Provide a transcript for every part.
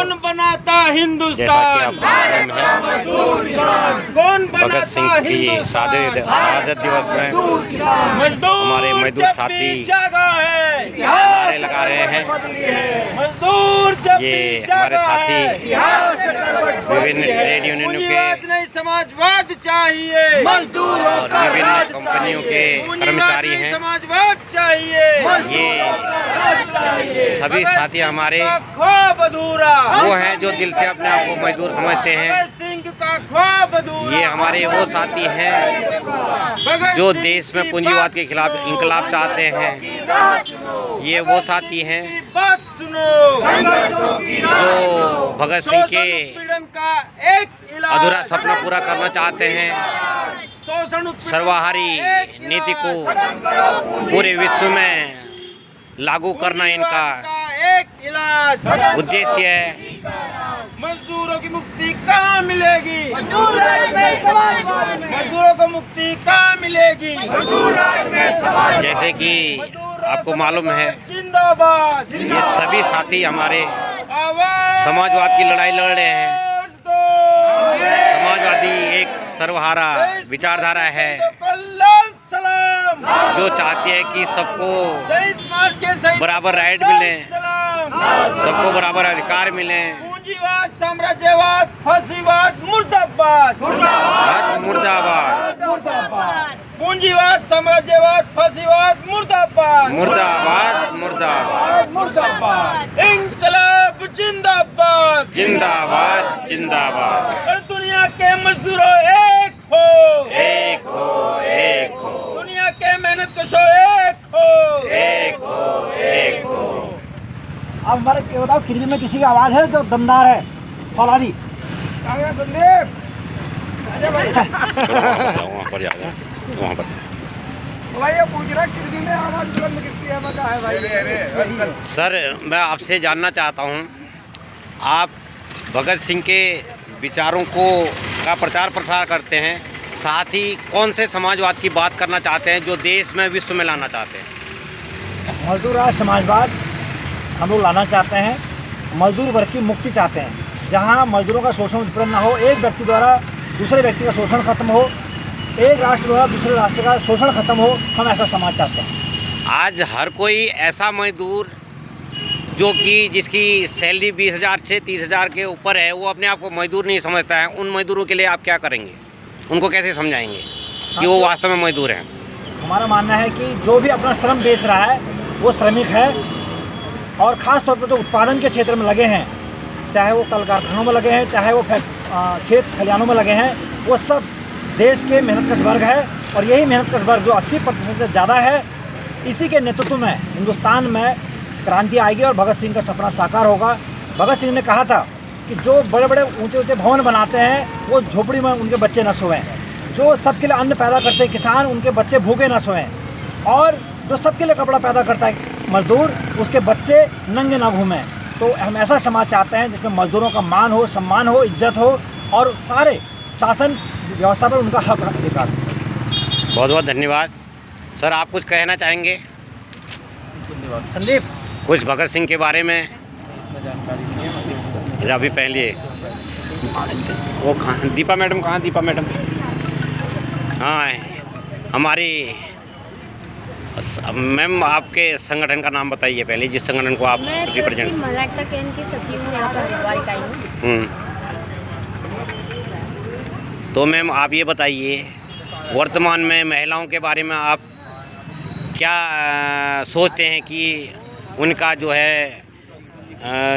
कौन बनाता हिंदुस्तान? कौन भगत सिंह की शहादत दिवस में हमारे मजदूर साथी नारे लगा रहे हैं। मजदूर ये हमारे साथी विभिन्न ट्रेड यूनियनों के नहीं समाजवाद चाहिए, और विभिन्न कंपनियों के कर्मचारी हैं। समाजवाद चाहिए, ये सभी साथी हमारे ख्वाब अधूरा वो हैं जो दिल से अपने आप को मजदूर समझते हैं। भगत सिंह का ख्वाब अधूरा। ये हमारे वो साथी हैं जो देश में पूंजीवाद के खिलाफ इंकलाब चाहते हैं। ये वो साथी हैं बात सुनो, जो भगत सिंह के उत्पीड़न का एक इलाज, अधूरा सपना पूरा करना चाहते हैं। शोषण उत्पीड़न सर्वहारी का एक नीति को इलाज, पूरे विश्व में लागू करना इनका एक इलाज उद्देश्य है। मजदूरों की मुक्ति कहाँ मिलेगी? मजदूरों को मुक्ति कहाँ मिलेगी? जैसे कि आपको मालूम है जिंदाबाद। ये सभी साथी हमारे आवाज समाजवाद की लड़ाई लड़ रहे हैं। दो। समाजवादी एक सर्वहारा विचारधारा है कल्याण सलाम। जो चाहती है कि सबको जय स्मार्ट के सही बराबर राइट मिले, सलाम। सबको बराबर अधिकार मिले। पूंजीवाद, साम्राज्यवाद, फांसीवाद, मुर्दाबाद। मुर्दाबाद, पूंजीवाद, साम्राज्यवाद, फांसीवाद, मुर्दाबाद। मुर्दाबाद, मुर्दाबाद, मुर्दाबाद। इंकलाब जिंदाबाद। जिंदाबाद, जिंदाबाद। और दुनिया के मजदूरों एक हो, एक हो, एक हो, दुनिया के मेहनत कशों एक हो, एक हो, एक हो। अब हमारे बताओ किरवी में किसी की आवाज़ है जो दमदार है? फौलादी संदीप वहाँ पर जाओ, वहाँ पर। भाई ये पूछ रहा किरवी में आवाज बुलंद किसकी है? मैं कहा है भाई। सर, मैं आपसे जानना चाहता हूँ, आप भगत सिंह के विचारों को का प्रचार प्रसार करते हैं, साथ ही कौन से समाजवाद की बात करना चाहते हैं जो देश में विश्व में लाना चाहते हैं? मजदूर राज समाजवाद हम लोग लाना चाहते हैं। मजदूर वर्ग की मुक्ति चाहते हैं, जहाँ मजदूरों का शोषण उत्पन्न न हो, एक व्यक्ति द्वारा दूसरे व्यक्ति का शोषण खत्म हो, एक राष्ट्र द्वारा दूसरे राष्ट्र का शोषण खत्म हो। हम ऐसा समाज चाहते हैं। आज हर कोई ऐसा मजदूर जो कि जिसकी सैलरी 20,000 से 30,000 के ऊपर है, वो अपने आप को मजदूर नहीं समझता है। उन मजदूरों के लिए आप क्या करेंगे? उनको कैसे समझाएंगे कि वो वास्तव में मजदूर हैं? हमारा मानना है कि जो भी अपना श्रम बेच रहा है वो श्रमिक है, और ख़ास तौर पर जो उत्पादन के क्षेत्र में लगे हैं, चाहे वो कल कारखानों में लगे हैं, चाहे वो खेत खलिहानों में लगे हैं, वो सब देश के मेहनतकश वर्ग है। और यही मेहनतकश वर्ग जो 80% से ज़्यादा है, इसी के नेतृत्व में हिंदुस्तान में क्रांति आएगी और भगत सिंह का सपना साकार होगा। भगत सिंह ने कहा था कि जो बड़े बड़े ऊंचे ऊंचे भवन बनाते हैं वो झोपड़ी में उनके बच्चे न सोएं, जो सबके लिए अन्न पैदा करते हैं किसान, उनके बच्चे भूखे न सोएं, और जो सबके लिए कपड़ा पैदा करता है मजदूर, उसके बच्चे नंगे ना घूमें। तो हम ऐसा समाज चाहते हैं जिसमें मजदूरों का मान हो, सम्मान हो, इज्जत हो, और सारे शासन व्यवस्था पर उनका हक अधिकार हो। बहुत बहुत धन्यवाद सर। आप कुछ कहना चाहेंगे? संदीप, कुछ भगत सिंह के बारे में? अभी पहले वो कहाँ, दीपा मैडम कहाँ? दीपा मैडम हाँ, हमारी मैम, आपके संगठन का नाम बताइए पहले, जिस संगठन को आप रिप्रेजेंट। महिला एकता केंद्र की सचिव हूँ, यहाँ पर हरिद्वार इकाई हूँ। तो मैम आप ये बताइए, वर्तमान में महिलाओं के बारे में आप क्या सोचते हैं कि उनका जो है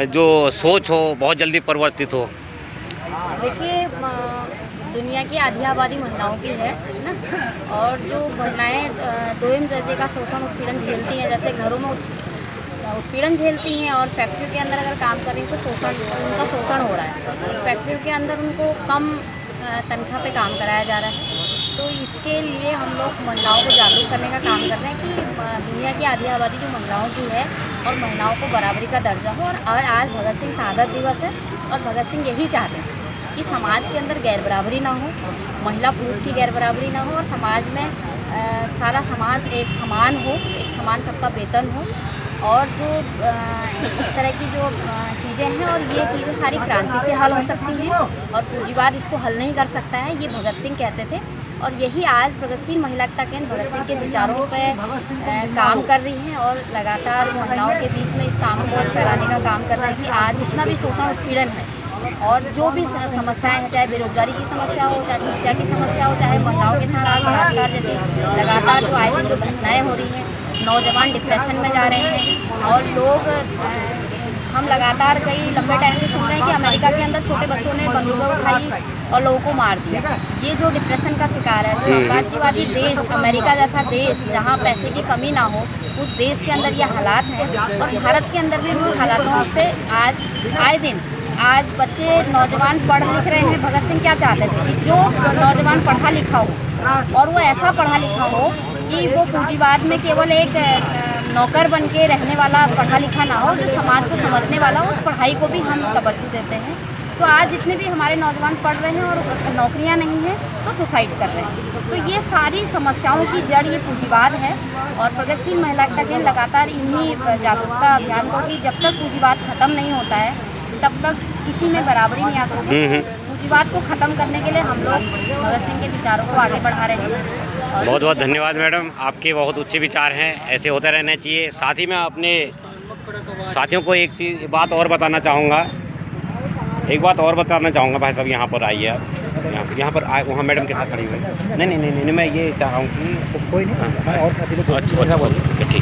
जो सोच हो बहुत जल्दी परिवर्तित हो? देखिए, दुनिया की आधी आबादी महिलाओं की है ना, और जो महिलाएं दोहरे दर्जे का शोषण उत्पीड़न झेलती हैं, जैसे घरों में उत्पीड़न झेलती हैं और फैक्ट्री के अंदर अगर काम कर रही हैं तो उनका शोषण हो रहा है। फैक्ट्री के अंदर उनको कम तनख्वाह पे काम कराया जा रहा है। तो इसके लिए हम लोग महिलाओं को जागरूक करने का काम कर रहे हैं कि दुनिया की आधी आबादी जो महिलाओं की है और महिलाओं को बराबरी का दर्जा हो। और आज भगत सिंह शहादत दिवस है और भगत सिंह यही चाहते हैं कि समाज के अंदर गैर बराबरी ना हो, महिला पुरुष की गैर बराबरी ना हो, और समाज में सारा समाज एक समान हो, एक समान सबका वेतन हो, और जो इस तरह की जो चीज़ें हैं, और ये चीज़ें सारी क्रांति से हल हो सकती हैं और पूंजीवाद इसको हल नहीं कर सकता है, ये भगत सिंह कहते थे। और यही आज प्रगतिशील महिला एकता केंद्र भगत सिंह के विचारों पे काम कर रही हैं और लगातार महिलाओं के बीच में इस काम को फैलाने का काम कर रही है कि आज जितना भी शोषण उत्पीड़न है और जो भी समस्याएं हैं, चाहे बेरोजगारी की समस्या हो, चाहे शिक्षा की समस्या हो, चाहे महिलाओं के साथ बलात्कार जैसे लगातार जो आए दिन जो घटनाएँ हो रही हैं, नौजवान डिप्रेशन में जा रहे हैं और लोग हम लगातार कई लंबे टाइम से सुन रहे हैं कि अमेरिका के अंदर छोटे बच्चों ने बंदूकें उठाई और लोगों को मार दिया। ये जो डिप्रेशन का शिकार है, साम्राज्यवादी देश अमेरिका जैसा देश जहाँ पैसे की कमी ना हो, उस देश के अंदर ये हालात हैं और भारत के अंदर भी उन हालातों से आज आए दिन आज बच्चे नौजवान पढ़ लिख रहे हैं। भगत सिंह क्या चाहते थे कि जो नौजवान पढ़ा लिखा हो और वो ऐसा पढ़ा लिखा हो कि वो पूंजीवाद में केवल एक नौकर बन के रहने वाला पढ़ा लिखा ना हो, जो समाज को समझने वाला हो, उस पढ़ाई को भी हम तवज्जो देते हैं। तो आज जितने भी हमारे नौजवान पढ़ रहे हैं और नौकरियां नहीं हैं तो सुसाइड कर रहे हैं, तो ये सारी समस्याओं की जड़ ये पूंजीवाद है। और प्रगतिशील महिला एकता केंद्र लगातार इन्हीं जागरूकता अभियान को कि जब तक पूंजीवाद खत्म नहीं होता है तब तक किसी में बराबरी नहीं आ सकती। पूंजीवाद को ख़त्म करने के लिए हम लोग भगत सिंह के विचारों को आगे बढ़ा रहे हैं। बहुत बहुत धन्यवाद मैडम, आपके बहुत उच्च विचार हैं, ऐसे होते रहना चाहिए। साथ ही मैं अपने साथियों को एक बात और बताना चाहूँगा, भाई साहब यहाँ पर आइए आप, यहाँ पर आए, वहाँ मैडम के साथ खड़ी हुई। नहीं, मैं ये चाह रहा हूँ कि कोई नहीं और साथी लोग अच्छा,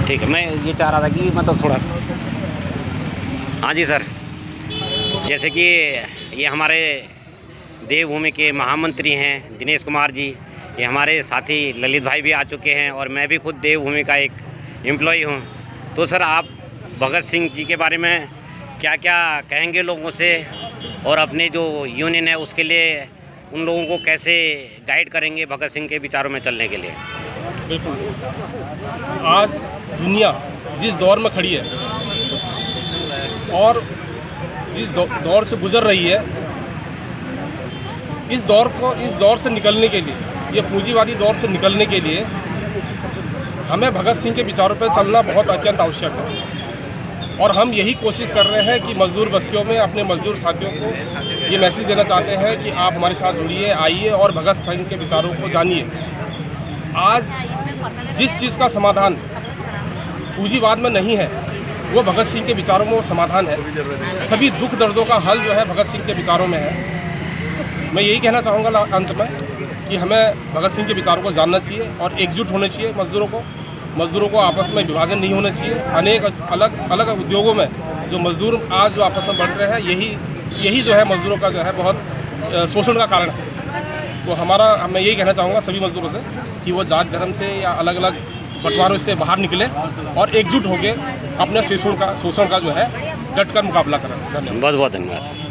ठीक है। मैं ये चाह रहा था कि मतलब थोड़ा, हाँ जी सर, जैसे कि ये हमारे देवभूमि के महामंत्री हैं दिनेश कुमार जी, ये हमारे साथी ललित भाई भी आ चुके हैं और मैं भी खुद देवभूमि का एक एम्प्लॉई हूँ। तो सर आप भगत सिंह जी के बारे में क्या क्या कहेंगे लोगों से, और अपने जो यूनियन है उसके लिए उन लोगों को कैसे गाइड करेंगे भगत सिंह के विचारों में चलने के लिए? बिल्कुल, आज दुनिया जिस दौर में खड़ी है और जिस दौर से गुजर रही है, इस दौर से निकलने के लिए, ये पूंजीवादी दौर से निकलने के लिए हमें भगत सिंह के विचारों पर चलना बहुत अत्यंत आवश्यक है। और हम यही कोशिश कर रहे हैं कि मजदूर बस्तियों में अपने मजदूर साथियों को ये मैसेज देना चाहते हैं कि आप हमारे साथ जुड़िए, आइए और भगत सिंह के विचारों को जानिए। आज जिस चीज़ का समाधान पूंजीवाद में नहीं है, वो भगत सिंह के विचारों में समाधान है। सभी दुख दर्दों का हल जो है भगत सिंह के विचारों में है। मैं यही कहना चाहूँगा अंत में कि हमें भगत सिंह के विचारों को जानना चाहिए और एकजुट होने चाहिए। मज़दूरों को आपस में विभाजन नहीं होना चाहिए। अनेक अलग उद्योगों में जो मज़दूर आज जो आपस में बढ़ रहे हैं, यही जो है मज़दूरों का जो है बहुत शोषण का कारण है। तो मैं यही कहना चाहूँगा सभी मज़दूरों से कि वो जात धर्म से या अलग अलग बंटवारों से बाहर निकले और एकजुट होकर अपने शोषण का जो है डट कर मुकाबला करें। धन्यवाद। बहुत बहुत धन्यवाद सर।